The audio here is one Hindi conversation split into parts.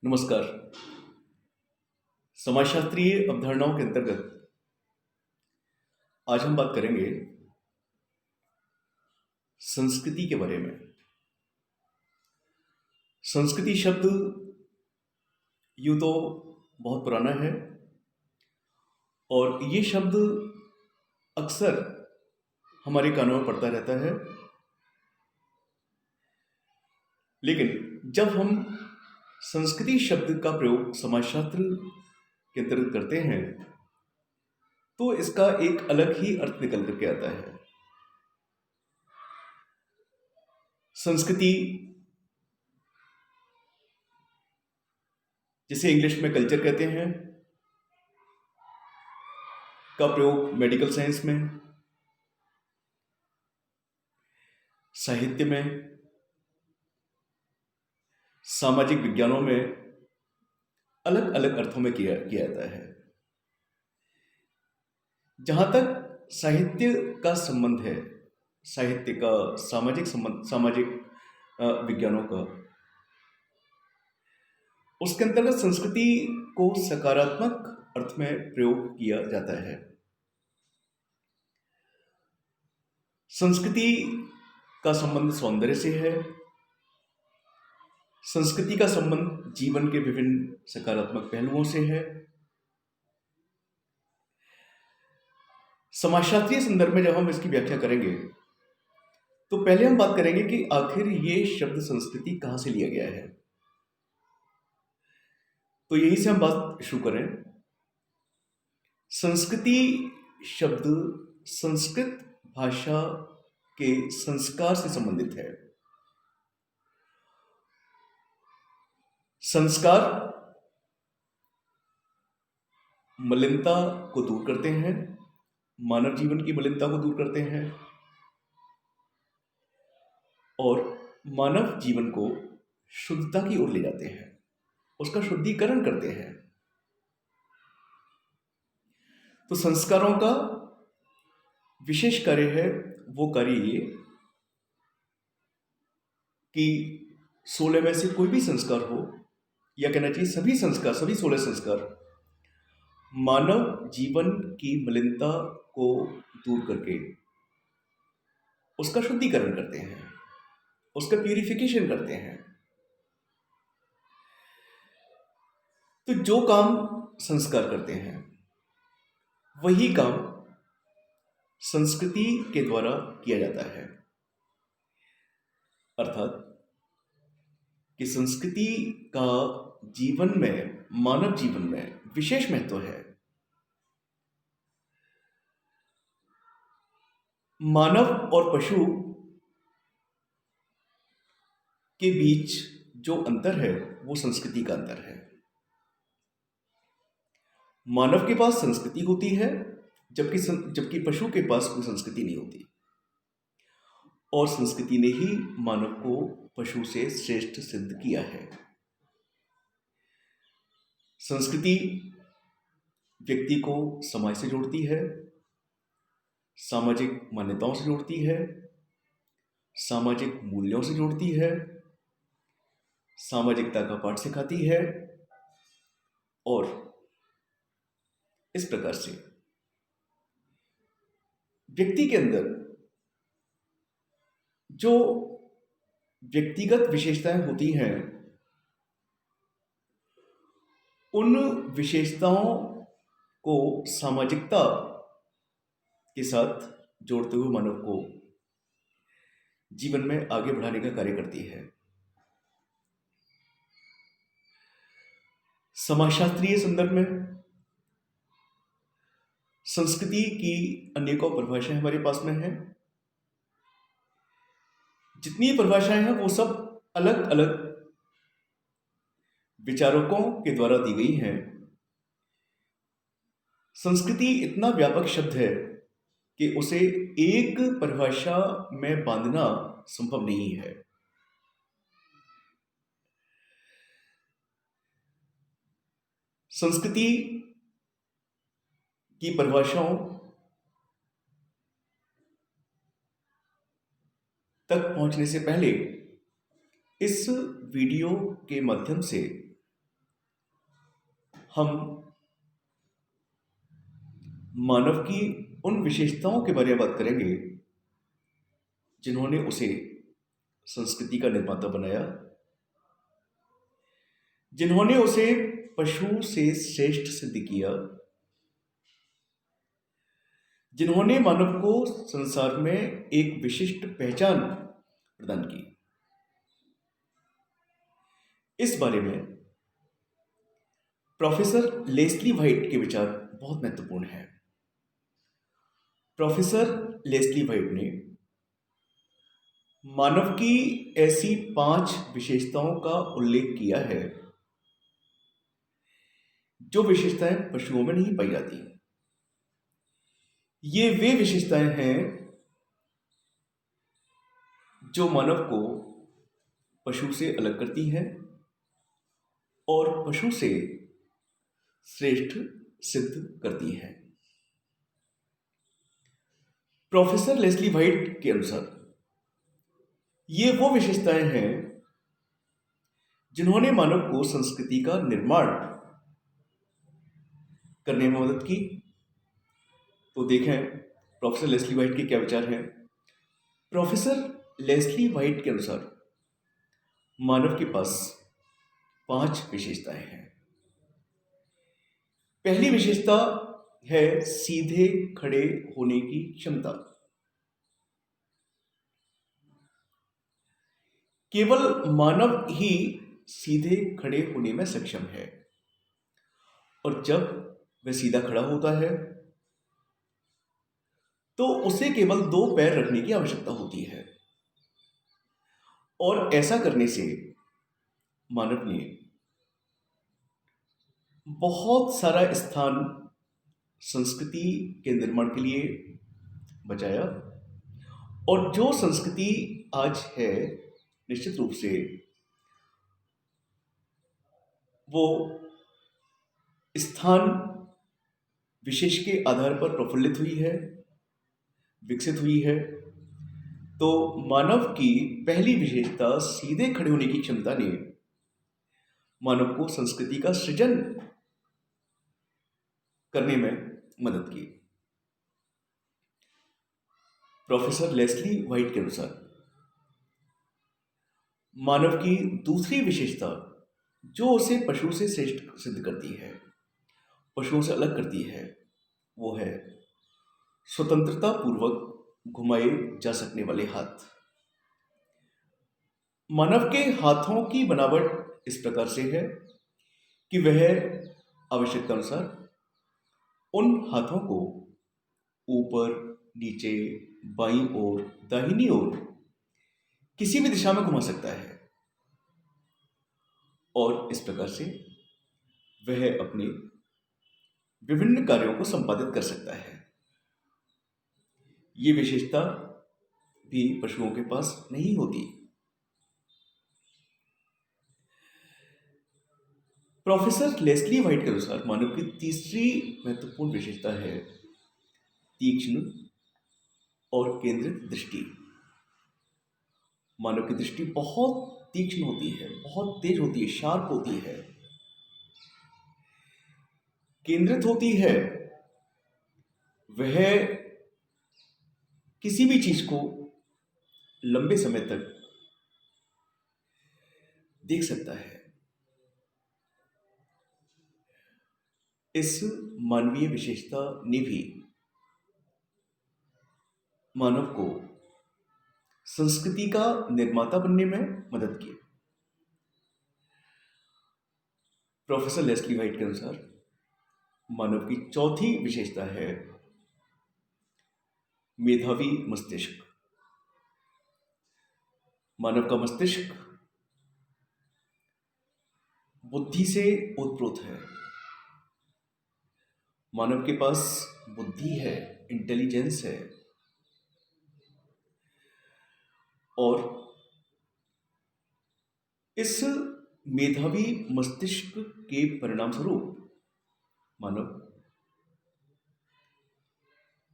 नमस्कार। समाजशास्त्रीय अवधारणाओं के अंतर्गत आज हम बात करेंगे संस्कृति के बारे में। संस्कृति शब्द यूं तो बहुत पुराना है और ये शब्द अक्सर हमारे कानों में पड़ता रहता है, लेकिन जब हम संस्कृति शब्द का प्रयोग समाजशास्त्र के अंतर्गत करते हैं तो इसका एक अलग ही अर्थ निकल करके आता है। संस्कृति, जिसे इंग्लिश में कल्चर कहते हैं, का प्रयोग मेडिकल साइंस में, साहित्य में, सामाजिक विज्ञानों में अलग अलग अर्थों में किया जाता है। जहां तक साहित्य का संबंध है, साहित्य का सामाजिक संबंध, सामाजिक विज्ञानों का, उसके अंतर्गत संस्कृति को सकारात्मक अर्थ में प्रयोग किया जाता है। संस्कृति का संबंध सौंदर्य से है। संस्कृति का संबंध जीवन के विभिन्न सकारात्मक पहलुओं से है। समाजशास्त्रीय संदर्भ में जब हम इसकी व्याख्या करेंगे तो पहले हम बात करेंगे कि आखिर ये शब्द संस्कृति कहां से लिया गया है। तो यहीं से हम बात शुरू करें। संस्कृति शब्द संस्कृत भाषा के संस्कार से संबंधित है। संस्कार मलिनता को दूर करते हैं, मानव जीवन की मलिनता को दूर करते हैं और मानव जीवन को शुद्धता की ओर ले जाते हैं, उसका शुद्धिकरण करते हैं। तो संस्कारों का विशेष कार्य है, वो कार्य ये कि 16 में से कोई भी संस्कार हो, या कहना चाहिए सभी संस्कार, सभी 16 संस्कार मानव जीवन की मलिनता को दूर करके उसका शुद्धिकरण करते हैं, उसका प्यूरिफिकेशन करते हैं। तो जो काम संस्कार करते हैं वही काम संस्कृति के द्वारा किया जाता है। अर्थात कि संस्कृति का जीवन में, मानव जीवन में विशेष महत्व है। मानव और पशु के बीच जो अंतर है वो संस्कृति का अंतर है। मानव के पास संस्कृति होती है, जबकि पशु के पास कोई संस्कृति नहीं होती, और संस्कृति ने ही मानव को पशु से श्रेष्ठ सिद्ध किया है। संस्कृति व्यक्ति को समाज से जोड़ती है, सामाजिक मान्यताओं से जोड़ती है, सामाजिक मूल्यों से जोड़ती है, सामाजिकता का पाठ सिखाती है, और इस प्रकार से व्यक्ति के अंदर जो व्यक्तिगत विशेषताएं होती हैं, उन विशेषताओं को सामाजिकता के साथ जोड़ते हुए मानव को जीवन में आगे बढ़ाने का कार्य करती है। समाजशास्त्रीय संदर्भ में संस्कृति की अनेकों परिभाषाएं हमारे पास में हैं। जितनी परिभाषाएं हैं वो सब अलग अलग विचारकों के द्वारा दी गई हैं। संस्कृति इतना व्यापक शब्द है कि उसे एक परिभाषा में बांधना संभव नहीं है। संस्कृति की परिभाषाओं तक पहुंचने से पहले इस वीडियो के माध्यम से हम मानव की उन विशेषताओं के बारे में बात करेंगे जिन्होंने उसे संस्कृति का निर्माता बनाया, जिन्होंने उसे पशु से श्रेष्ठ सिद्ध किया, जिन्होंने मानव को संसार में एक विशिष्ट पहचान प्रदान की। इस बारे में प्रोफेसर लेस्ली व्हाइट के विचार बहुत महत्वपूर्ण हैं। प्रोफेसर लेस्ली व्हाइट ने मानव की ऐसी 5 विशेषताओं का उल्लेख किया है जो विशेषताएं पशुओं में नहीं पाई जाती। ये वे विशेषताएं हैं जो मानव को पशु से अलग करती हैं और पशु से श्रेष्ठ सिद्ध करती हैं। प्रोफेसर लेस्ली व्हाइट के अनुसार ये वो विशेषताएं हैं जिन्होंने मानव को संस्कृति का निर्माण करने में मदद की। तो देखें प्रोफेसर लेस्ली व्हाइट के क्या विचार हैं। प्रोफेसर लेस्ली व्हाइट के अनुसार मानव के पास 5 विशेषताएं हैं। पहली विशेषता है सीधे खड़े होने की क्षमता। केवल मानव ही सीधे खड़े होने में सक्षम है और जब वह सीधा खड़ा होता है तो उसे केवल 2 पैर रखने की आवश्यकता होती है और ऐसा करने से मानव ने बहुत सारा स्थान संस्कृति के निर्माण के लिए बचाया और जो संस्कृति आज है निश्चित रूप से वो स्थान विशेष के आधार पर प्रफुल्लित हुई है, विकसित हुई है। तो मानव की पहली विशेषता सीधे खड़े होने की क्षमता ने मानव को संस्कृति का सृजन करने में मदद की। प्रोफेसर लेस्ली व्हाइट के अनुसार मानव की दूसरी विशेषता जो उसे पशु से श्रेष्ठ सिद्ध करती है, पशुओं से अलग करती है, वो है स्वतंत्रता पूर्वक घुमाए जा सकने वाले हाथ। मानव के हाथों की बनावट इस प्रकार से है कि वह आवश्यकता अनुसार उन हाथों को ऊपर, नीचे, बाईं ओर, दाहिनी ओर किसी भी दिशा में घुमा सकता है और इस प्रकार से वह अपने विभिन्न कार्यों को संपादित कर सकता है। ये विशेषता भी पशुओं के पास नहीं होती। प्रोफेसर लेस्ली व्हाइट के अनुसार मानव की तीसरी महत्वपूर्ण विशेषता है तीक्ष्ण और केंद्रित दृष्टि। मानव की दृष्टि बहुत तीक्ष्ण होती है, बहुत तेज होती है, शार्प होती है, केंद्रित होती है। वह किसी भी चीज को लंबे समय तक देख सकता है। इस मानवीय विशेषता ने भी मानव को संस्कृति का निर्माता बनने में मदद की। प्रोफेसर लेस्ली व्हाइट के अनुसार मानव की चौथी विशेषता है मेधावी मस्तिष्क। मानव का मस्तिष्क बुद्धि से ओतप्रोत है। मानव के पास बुद्धि है, इंटेलिजेंस है और इस मेधावी मस्तिष्क के परिणाम स्वरूप मानव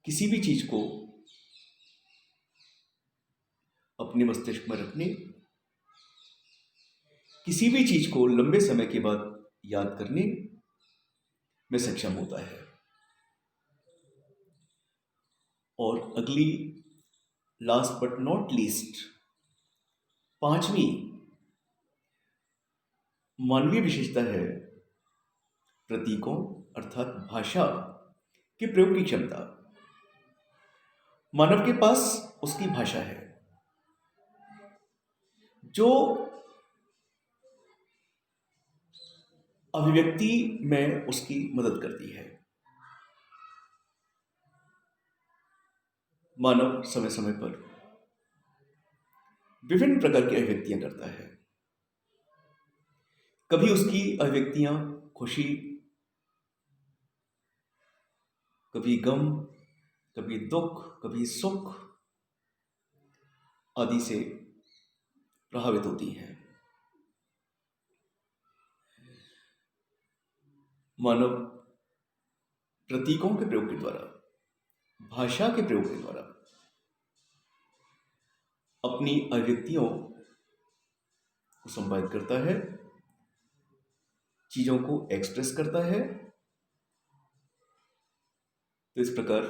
किसी भी चीज को अपने मस्तिष्क में रखने, किसी भी चीज को लंबे समय के बाद याद करने में सक्षम होता है। और अगली, लास्ट बट नॉट लीस्ट, पांचवी मानवीय विशेषता है प्रतीकों अर्थात भाषा के प्रयोग की क्षमता। मानव के पास उसकी भाषा है जो अभिव्यक्ति में उसकी मदद करती है। मानव समय समय पर विभिन्न प्रकार की अभिव्यक्तियां करता है। कभी उसकी अभिव्यक्तियां खुशी, कभी गम, कभी दुख, कभी सुख आदि से प्रभावित होती हैं। मानव प्रतीकों के प्रयोग के द्वारा, भाषा के प्रयोग के द्वारा अपनी अभिव्यक्तियों को संपादित करता है, चीजों को एक्सप्रेस करता है। तो इस प्रकार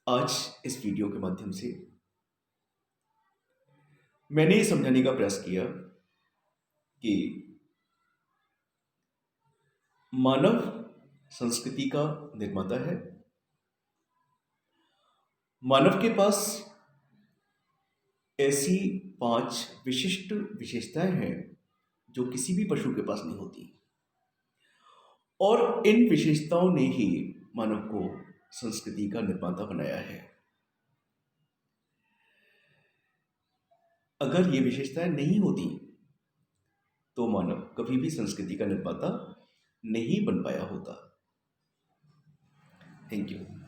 आज इस वीडियो के माध्यम से मैंने ये समझाने का प्रयास किया कि मानव संस्कृति का निर्माता है। मानव के पास ऐसी 5 विशिष्ट विशेषताएं हैं जो किसी भी पशु के पास नहीं होती, और इन विशेषताओं ने ही मानव को संस्कृति का निर्माता बनाया है। अगर ये विशेषताएं नहीं होती तो मानव कभी भी संस्कृति का निर्माता नहीं बन पाया होता। Thank you.